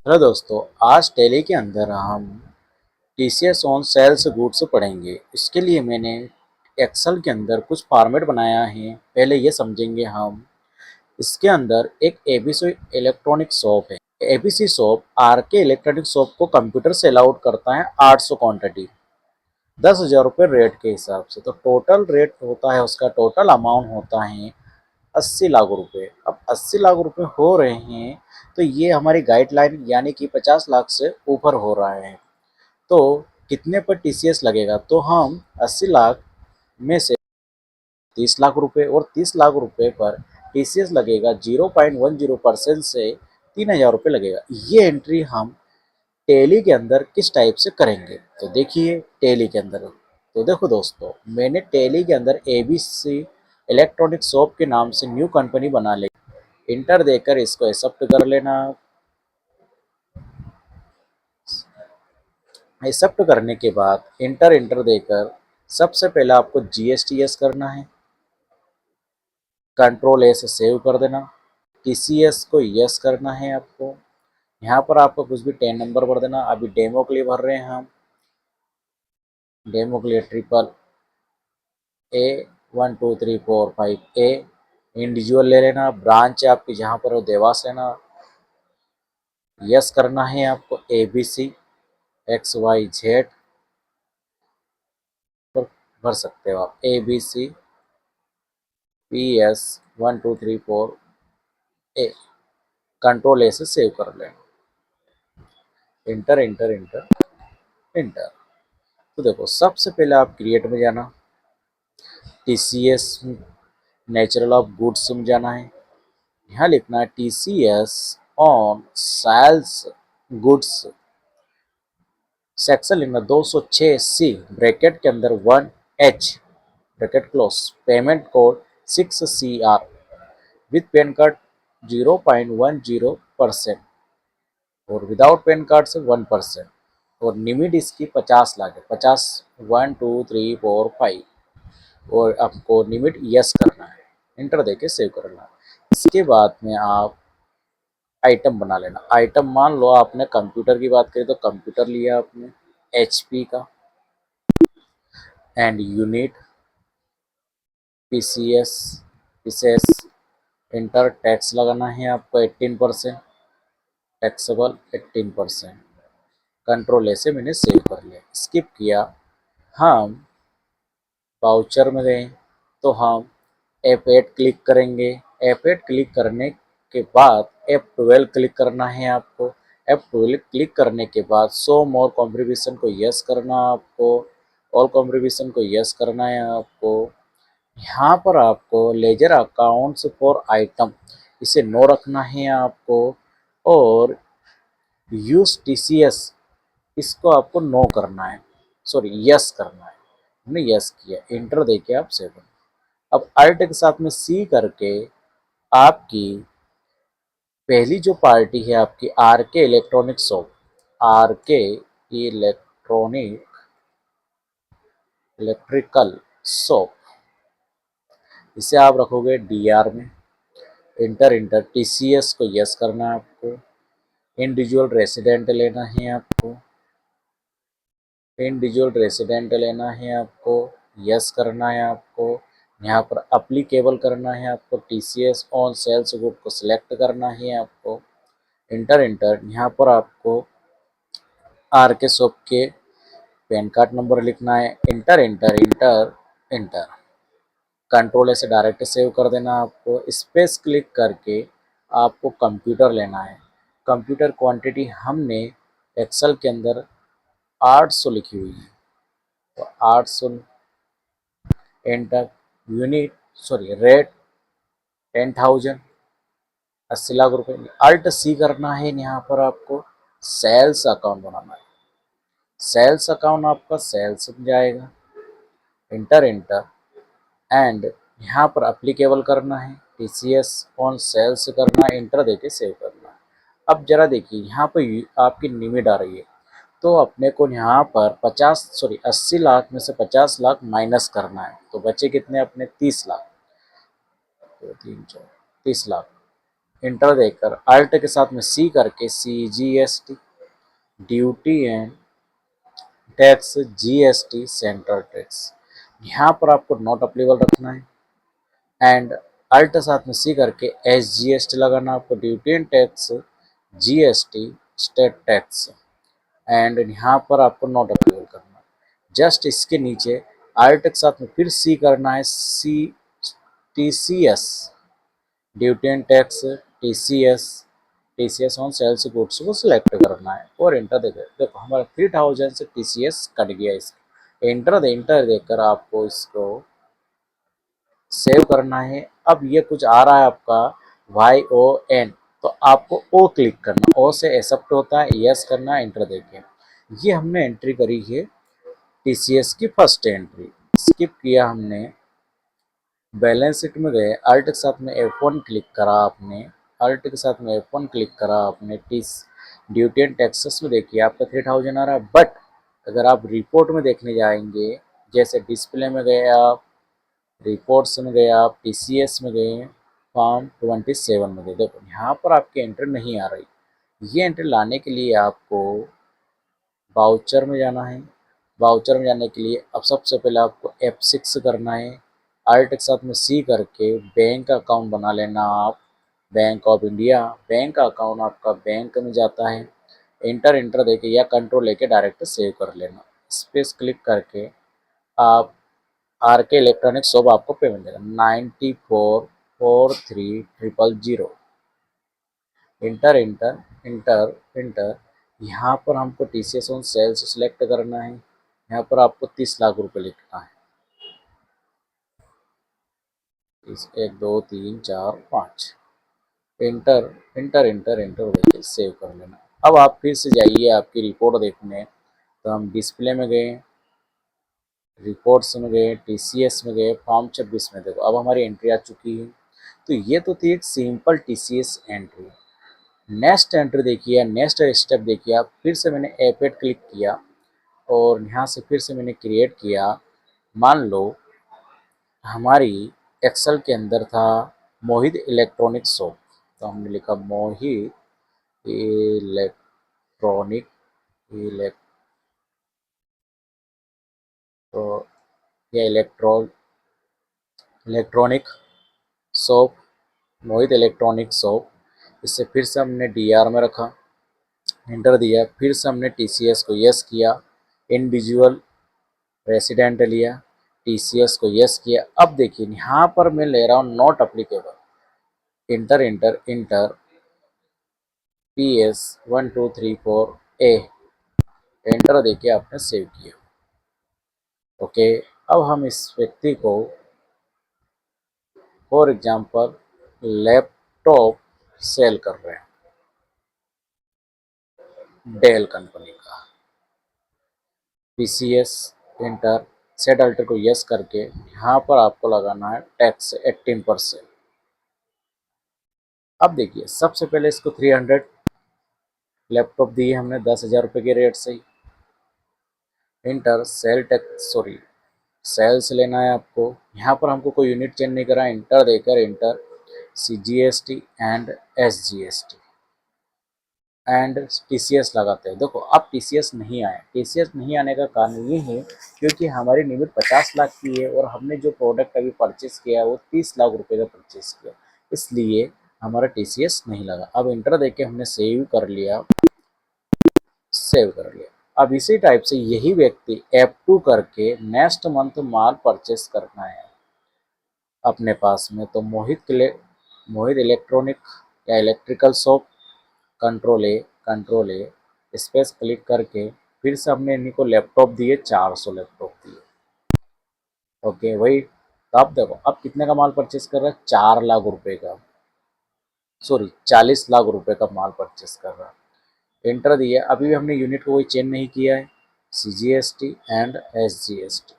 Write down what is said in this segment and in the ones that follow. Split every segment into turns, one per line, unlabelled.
Hello दोस्तों, आज tally के अंदर हम टीसीएस ऑन सेल्स गुड्स पढ़ेंगे। इसके लिए मैंने एक्सेल के अंदर कुछ फॉर्मेट बनाया है। पहले ये समझेंगे हम। इसके अंदर एक एबीसी इलेक्ट्रॉनिक शॉप है। एबीसी शॉप आर के इलेक्ट्रॉनिक शॉप को कंप्यूटर से अलाउड करता है 800 क्वांटिटी 10,000 रुपये रेट के हिसाब से। तो टोटल रेट होता है, उसका टोटल अमाउंट होता है 80 लाख रुपए। अब 80 लाख रुपए हो रहे हैं तो ये हमारी गाइडलाइन यानी कि 50 लाख से ऊपर हो रहा है। तो कितने पर टीसीएस लगेगा? तो हम 80 लाख में से 30 लाख रुपए और 30 लाख रुपए पर टीसीएस लगेगा 0.10% से 3,000 रुपये लगेगा। ये एंट्री हम टैली के अंदर किस टाइप से करेंगे? तो देखिए टैली के अंदर। तो देखो दोस्तों, मैंने टैली के अंदर एबीसी इलेक्ट्रॉनिक शॉप के नाम से न्यू कंपनी बना ली। इंटर देकर इसको एक्सेप्ट कर लेना। एक्सेप्ट करने के बाद इंटर इंटर देकर सबसे पहले आपको जीएसटीएस करना है। कंट्रोल ए से सेव कर देना। टीसीएस को यस करना है आपको। यहाँ पर आपको कुछ भी 10 नंबर भर देना। अभी डेमो के लिए भर रहे हैं हम। डेमो के लिए ट्रिपल ए 1 2 3 4 5 ए। इंडिविजुअल ले लेना। ब्रांच आपकी जहाँ पर हो देवास लेना। यस करना है आपको। एबीसी XYZ पर भर सकते हो आप। ABCPS 1 2 3 4 ए। कंट्रोल ए से सेव कर लेना। Inter inter inter inter. तो देखो, सबसे पहले आप क्रिएट में जाना। टीसीएस नेचुरल ऑफ गुड्स में जाना है। यहाँ लिखना है TCS on sales goods. Section लिखना 206C ब्रैकेट के अंदर 1H bracket close. Payment code 6CR with PAN card 0.10% और विदाउट पैन कार्ड से 1%। और लिमिट इसकी 50 लाख है। 50 1 2 3 4 5 और आपको लिमिट यस करना है। इंटर देके सेव करना है। इसके बाद में आप आइटम बना लेना। आइटम मान लो आपने कंप्यूटर की बात करी तो कंप्यूटर लिया आपने HP का। And unit PCS inter tax लगाना है आपको 18%। टैक्सेबल 18%। कंट्रोल ए से मैंने सेव कर लिया। स्किप किया। हम वाउचर में गए तो हम F8 क्लिक करेंगे। F8 क्लिक करने के बाद F12 क्लिक करना है आपको। F12 क्लिक करने के बाद शो मोर कॉन्ट्रीब्यूशन को यस करना आपको। ऑल कॉन्ट्रीब्यूशन को यस करना है आपको। यहाँ पर आपको लेजर अकाउंट्स फॉर आइटम इसे नो रखना है आपको। और यूज टीसीएस इसको आपको नो करना है, सॉरी यस करना है। हमने यस किया। इंटर देके आप सेव कर। अब अल्ट के साथ में सी करके आपकी पहली जो पार्टी है आपकी आर के इलेक्ट्रॉनिक शॉप। आर के इलेक्ट्रिकल शॉप इसे आप रखोगे डीआर में। इंटर इंटर टीसीएस को यस करना है आपको। इंडिविजुअल रेसिडेंट लेना है आपको। इंडिविजुअल रेसिडेंट लेना है आपको। यस करना है आपको। यहाँ पर अप्लीकेबल करना है आपको। टीसीएस ऑन सेल्स गुड को सिलेक्ट करना है आपको। इंटर इंटर यहाँ पर आपको आर के शॉप के पैन कार्ड नंबर लिखना है। Inter inter inter inter. Control से डायरेक्ट सेव कर देना आपको। स्पेस क्लिक करके आपको कंप्यूटर लेना है। कंप्यूटर क्वांटिटी हमने एक्सेल के अंदर 800 लिखी हुई है तो 800। Enter. Unit sorry rate 10,000 80 lakh रुपए। अल्ट सी करना है। यहाँ पर आपको सेल्स अकाउंट बनाना है। सेल्स अकाउंट आपका सेल्स में जाएगा। इंटर इंटर एंड यहाँ पर अप्लीकेबल करना है। टीसीएस ऑन सेल्स करना है। इंटर देके सेव करना है। अब जरा देखिए यहाँ पर आपकी लिमिट आ रही है तो अपने को यहाँ पर 80 लाख में से 50 लाख माइनस करना है। तो बचे कितने अपने 30 लाख। 2 3 4 30 लाख। इंटर देकर अल्ट के साथ में सी करके CGST duty and tax, GST central tax, यहाँ पर आपको नॉट अप्लीबल रखना है। एंड अल्ट साथ में सी करके SGST लगाना आपको, duty and tax, GST state tax, and यहाँ पर आपको नॉट अप्लीबल करना है। जस्ट इसके नीचे अल्ट के साथ में फिर सी करना है, TCS duty and tax, TCS on sales goods को सिलेक्ट करना है और इंटर देकर देखो हमारा 3000 से TCS कट गया। इसका इंटर देकर आपको इसको सेव करना है। अब ये कुछ आ रहा है आपका YON, तो आपको ओ क्लिक करना, ओ से एक्सेप्ट होता है, यस करना है, इंटर देके ये हमने एंट्री करी है TCS की फर्स्ट एंट्री। स्किप किया हमने, बैलेंस शीट में गए, अल्ट के साथ में F1 क्लिक करा आपने, अल्ट के साथ में F1 क्लिक करा आपने, ड्यूटी एंड टैक्सेस में देखिए आपका 3000 आ रहा है। बट अगर आप रिपोर्ट में देखने जाएंगे, जैसे डिस्प्ले में गए आप, रिपोर्ट्स में गए आप, TCS में गए, फॉर्म 27 में गए, देखो यहाँ पर आपकी एंट्री नहीं आ रही। ये एंट्री लाने के लिए आपको वाउचर में जाना है। वाउचर में जाने के लिए अब सबसे पहले आपको F6 करना है, अल्ट के साथ में सी करके बैंक अकाउंट बना लेना आप, bank of India, bank account आपका बैंक में जाता है। इंटर देके या कंट्रोल लेके डायरेक्ट सेव कर लेना। स्पेस क्लिक करके आप RK इलेक्ट्रॉनिक शॉप आपको पेमेंट देगा 944300। इंटर यहाँ पर हमको TCS ऑन सेल्स सेलेक्ट करना है। यहाँ पर आपको 30 लाख रुपए लिखना है। 1 2 3 4 5 इंटर देखिए सेव कर लेना। अब आप फिर से जाइए आपकी रिपोर्ट देखने, तो हम डिस्प्ले में गए, रिपोर्ट्स में गए, TCS में गए, फॉर्म 26 में, देखो अब हमारी एंट्री आ चुकी है। तो ये तो थी एक simple TCS entry. Next entry देखिए, नेक्स्ट स्टेप देखिए आप, फिर से मैंने F8 क्लिक किया और यहाँ से फिर से मैंने क्रिएट किया। मान लो हमारी एक्सेल के अंदर था मोहित इलेक्ट्रॉनिक शॉप, तो हमने लिखा मोहित इलेक्ट्रॉनिक इलेक्ट्रो या इलेक्ट्रॉनिक शॉप, मोहित इलेक्ट्रॉनिक शॉप। इससे फिर से हमने DR में रखा, इंटर दिया, फिर से हमने TCS को यस किया, इंडिविजुअल रेसिडेंट लिया, TCS को यस किया। अब देखिए यहाँ पर मैं ले रहा हूँ not applicable, inter PS 1234A, enter देके आपने सेव किया। ओके, अब हम इस व्यक्ति को फॉर एग्जांपल लैपटॉप सेल कर रहे हैं, डेल कंपनी का, PCS इंटर, सेट अल्टर को यस करके यहाँ पर आपको लगाना है टैक्स 18%। अब देखिए सबसे पहले इसको 300 लैपटॉप दिए हमने 10,000 रुपये के रेट से ही। इंटर सेल टैक्स सेल्स लेना है आपको, यहाँ पर हमको कोई यूनिट चेंज नहीं करा, इंटर देकर inter CGST and SGST and TCS लगाते हैं। देखो अब TCS नहीं आया, TCS नहीं आने का कारण ये है क्योंकि हमारी लिमिट 50 लाख की है और हमने जो प्रोडक्ट अभी परचेस किया वो 30 लाख रुपए का परचेस किया, इसलिए हमारा TCS नहीं लगा। अब इंटर देके हमने सेव कर लिया, अब इसी टाइप से यही व्यक्ति F2 करके नेक्स्ट मंथ माल परचेस करना है अपने पास में, तो मोहित इलेक्ट्रॉनिक या इलेक्ट्रिकल शॉप, कंट्रोल ए स्पेस क्लिक करके फिर से हमने इन्हीं को लैपटॉप दिए, 400 लैपटॉप दिए। ओके वही, तो अब देखो अब कितने का माल परचेस कर रहा है, 4 लाख रुपए का, 40 लाख रुपए का माल परचेस कर रहा है। एंटर दिया, अभी भी हमने यूनिट को कोई चेंज नहीं किया है, CGST एंड SGST।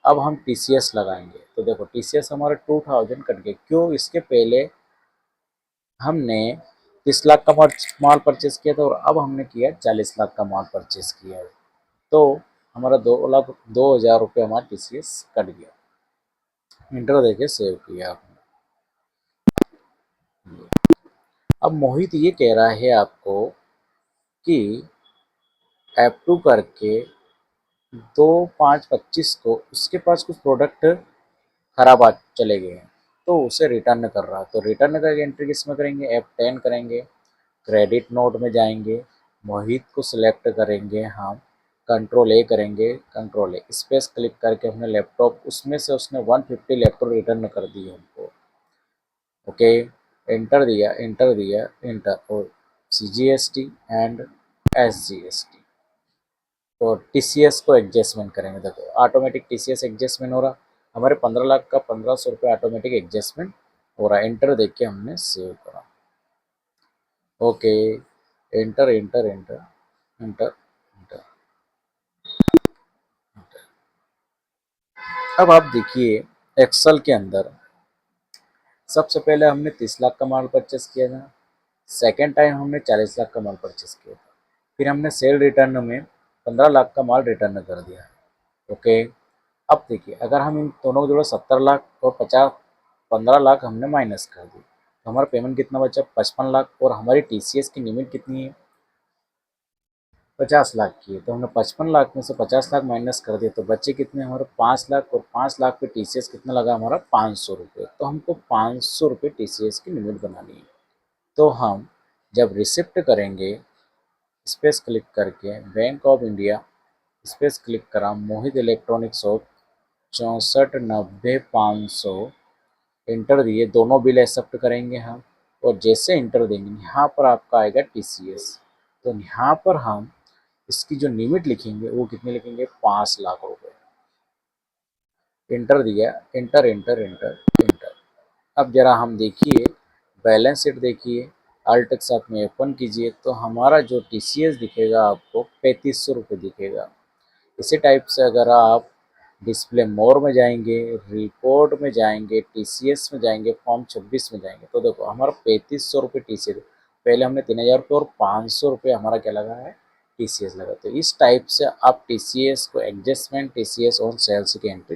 अब हम TCS लगाएंगे, तो देखो TCS हमारा 2000 कट गया, क्यों, इसके पहले हमने 30 लाख का माल परचेस किया था और अब हमने किया 40 लाख का माल परचेस किया है, तो हमारा 2,02,000 रुपये हमारा TCS कट गया। इंटर देके सेव किया आपने। अब मोहित ये कह रहा है आपको कि F2 करके 2/5/25 को उसके पास कुछ प्रोडक्ट खराब आ चले गए हैं, तो उसे रिटर्न कर रहा है। तो रिटर्न का एंट्री किस में करेंगे, F10 करेंगे, क्रेडिट नोट में जाएंगे, मोहित को सिलेक्ट करेंगे हम, कंट्रोल ए करेंगे, कंट्रोल ए स्पेस क्लिक करके अपने लैपटॉप उसमें से उसने 150 लैपटॉप रिटर्न कर दिए हमको। ओके, एंटर दिया एंटर, और CGST एंड SGST, तो TCS को एडजस्टमेंट करेंगे। देखो ऑटोमेटिक TCS एडजस्टमेंट हो रहा, हमारे 15 लाख का 1500 रुपये ऑटोमेटिक एडजस्टमेंट हो रहा है। एंटर देख के हमने सेव करा। Okay, enter enter enter enter enter. अब आप देखिए एक्सेल के अंदर सबसे पहले हमने 30 लाख का माल परचेस किया था, सेकेंड टाइम हमने 40 लाख का माल परचेस किया था, फिर हमने सेल रिटर्न में 15 लाख का माल रिटर्न कर दिया। ओके, अब देखिए अगर हम इन दोनों को जोड़ो 70 लाख और 15 लाख हमने माइनस कर दी, तो हमारा पेमेंट कितना बचा, 55 लाख, और हमारी TCS की लिमिट कितनी है, 50 लाख की है। तो हमने 55 लाख में से 50 लाख माइनस कर दिए, तो बच्चे कितने हमारे 5 लाख, और 5 लाख पे TCS कितना लगा हमारा 500 रुपये। तो हमको 500 रुपये TCS की लिमिट बनानी है। तो हम जब रिसिप्ट करेंगे, स्पेस क्लिक करके bank of India, space click करा, मोहित इलेक्ट्रॉनिक शॉप 6490 500, इंटर दिए, दोनों बिल एक्सेप्ट करेंगे हम, और जैसे इंटर देंगे यहाँ पर आपका आएगा TCS। तो यहाँ पर हम इसकी जो लिमिट लिखेंगे वो कितने लिखेंगे, 5 लाख रुपए। इंटर दिया, इंटर एंटर एंटर एंटर। अब जरा हम देखिए बैलेंस शीट देखिए, अल्ट के साथ में ओपन कीजिए, तो हमारा जो TCS दिखेगा आपको 3500 रुपये दिखेगा। इसी टाइप से अगर आप डिस्प्ले मोर में जाएंगे, रिपोर्ट में जाएंगे, TCS में जाएंगे, फॉर्म 26 में जाएंगे, तो देखो हमारा 3500 रुपये TCS, पहले हमने 3000 रुपये और 500 रुपये हमारा क्या लगा है, TCS लगा। तो इस टाइप से आप TCS को एडजस्टमेंट, TCS ऑन सेल्स की एंट्री